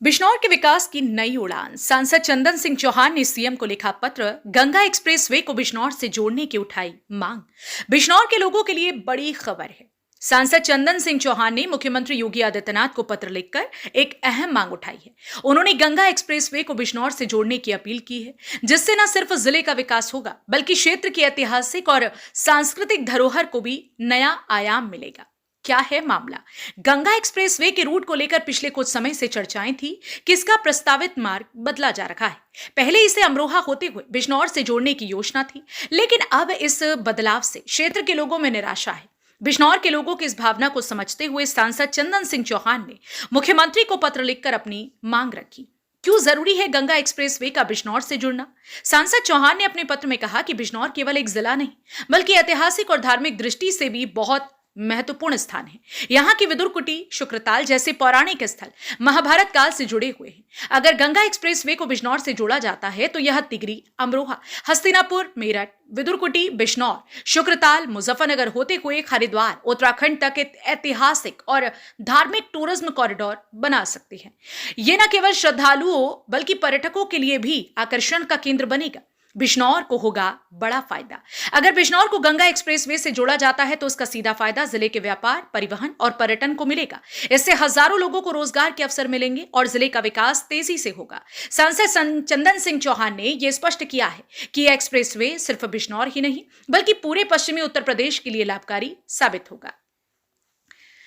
बिजनौर के विकास की नई उड़ान। सांसद चंदन सिंह चौहान ने सीएम को लिखा पत्र, गंगा एक्सप्रेसवे को बिजनौर से जोड़ने की उठाई मांग। बिजनौर के लोगों के लिए बड़ी खबर है। सांसद चंदन सिंह चौहान ने मुख्यमंत्री योगी आदित्यनाथ को पत्र लिखकर एक अहम मांग उठाई है। उन्होंने गंगा एक्सप्रेसवे को बिजनौर से जोड़ने की अपील की है, जिससे न सिर्फ जिले का विकास होगा बल्कि क्षेत्र की ऐतिहासिक और सांस्कृतिक धरोहर को भी नया आयाम मिलेगा। क्या है मामला? गंगा एक्सप्रेसवे के रूट को लेकर पिछले कुछ समय से चर्चाएं थी कि इसका प्रस्तावित मार्ग बदला जा रहा है। पहले इसे अमरोहा होते हुए बिजनौर से जोड़ने की योजना थी, लेकिन अब इस बदलाव से क्षेत्र के लोगों में निराशा है। बिजनौर के लोगों की इस भावना को समझते हुए सांसद चंदन सिंह चौहान ने मुख्यमंत्री को पत्र लिखकर अपनी मांग रखी। क्यों जरूरी है गंगा एक्सप्रेसवे का बिजनौर से जुड़ना? सांसद चौहान ने अपने पत्र में कहा कि बिजनौर केवल एक जिला नहीं, बल्कि ऐतिहासिक और धार्मिक दृष्टि से भी बहुत महत्वपूर्ण स्थान है। यहाँ की विदुर कुटी, शुक्रताल जैसे पौराणिक स्थल महाभारत काल से जुड़े हुए हैं। अगर गंगा एक्सप्रेसवे को बिजनौर से जोड़ा जाता है तो यह तिगरी, अमरोहा, हस्तिनापुर, मेरठ, विदुर कुटी, बिजनौर, शुक्रताल, मुजफ्फरनगर होते हुए हरिद्वार, उत्तराखंड तक एक ऐतिहासिक और धार्मिक टूरिज्म कॉरिडोर बना सकती है। ये न केवल श्रद्धालुओं बल्कि पर्यटकों के लिए भी आकर्षण का केंद्र बनेगा। बिजनौर को होगा बड़ा फायदा। अगर बिजनौर को गंगा एक्सप्रेसवे से जोड़ा जाता है तो इसका सीधा फायदा जिले के व्यापार, परिवहन और पर्यटन को मिलेगा। इससे हजारों लोगों को रोजगार के अवसर मिलेंगे और जिले का विकास तेजी से होगा। सांसद चंदन सिंह चौहान ने यह स्पष्ट किया है कि यह एक्सप्रेसवे सिर्फ बिजनौर ही नहीं बल्कि पूरे पश्चिमी उत्तर प्रदेश के लिए लाभकारी साबित होगा।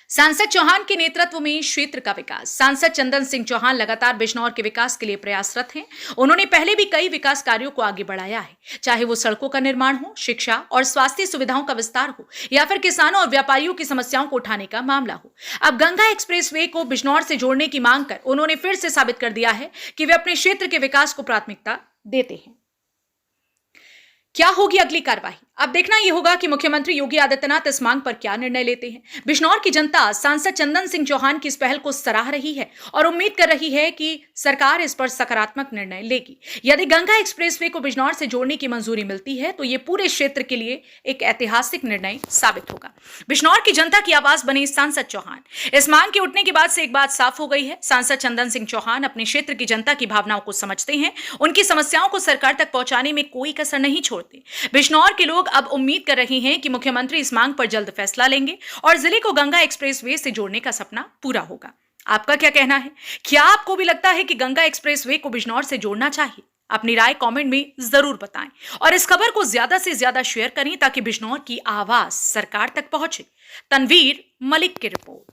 सांसद चौहान के नेतृत्व में क्षेत्र का विकास। सांसद चंदन सिंह चौहान लगातार बिजनौर के विकास के लिए प्रयासरत हैं। उन्होंने पहले भी कई विकास कार्यों को आगे बढ़ाया है, चाहे वो सड़कों का निर्माण हो, शिक्षा और स्वास्थ्य सुविधाओं का विस्तार हो, या फिर किसानों और व्यापारियों की समस्याओं को उठाने का मामला हो। अब गंगा एक्सप्रेसवे को बिजनौर से जोड़ने की मांग कर उन्होंने फिर से साबित कर दिया है कि वे अपने क्षेत्र के विकास को प्राथमिकता देते हैं। क्या होगी अगली कार्रवाई? अब देखना यह होगा कि मुख्यमंत्री योगी आदित्यनाथ इस मांग पर क्या निर्णय लेते हैं। बिजनौर की जनता सांसद चंदन सिंह चौहान की इस पहल को सराह रही है और उम्मीद कर रही है कि सरकार इस पर सकारात्मक निर्णय लेगी। यदि गंगा एक्सप्रेसवे को बिजनौर से जोड़ने की मंजूरी मिलती है तो यह पूरे क्षेत्र के लिए एक ऐतिहासिक निर्णय साबित होगा। बिजनौर की जनता की आवाज बने सांसद चौहान। इस मांग के उठने के बाद से एक बात साफ हो गई है, सांसद चंदन सिंह चौहान अपने क्षेत्र की जनता की भावनाओं को समझते हैं, उनकी समस्याओं को सरकार तक पहुंचाने में कोई कसर नहीं छोड़ते। बिजनौर के लोग अब उम्मीद कर रहे हैं कि मुख्यमंत्री इस मांग पर जल्द फैसला लेंगे और जिले को गंगा एक्सप्रेसवे से जोड़ने का सपना पूरा होगा। आपका क्या कहना है? क्या आपको भी लगता है कि गंगा एक्सप्रेसवे को बिजनौर से जोड़ना चाहिए? अपनी राय कमेंट में जरूर बताएं और इस खबर को ज्यादा से ज्यादा शेयर करें ताकि बिजनौर की आवाज सरकार तक पहुंचे। तनवीर मलिक की रिपोर्ट।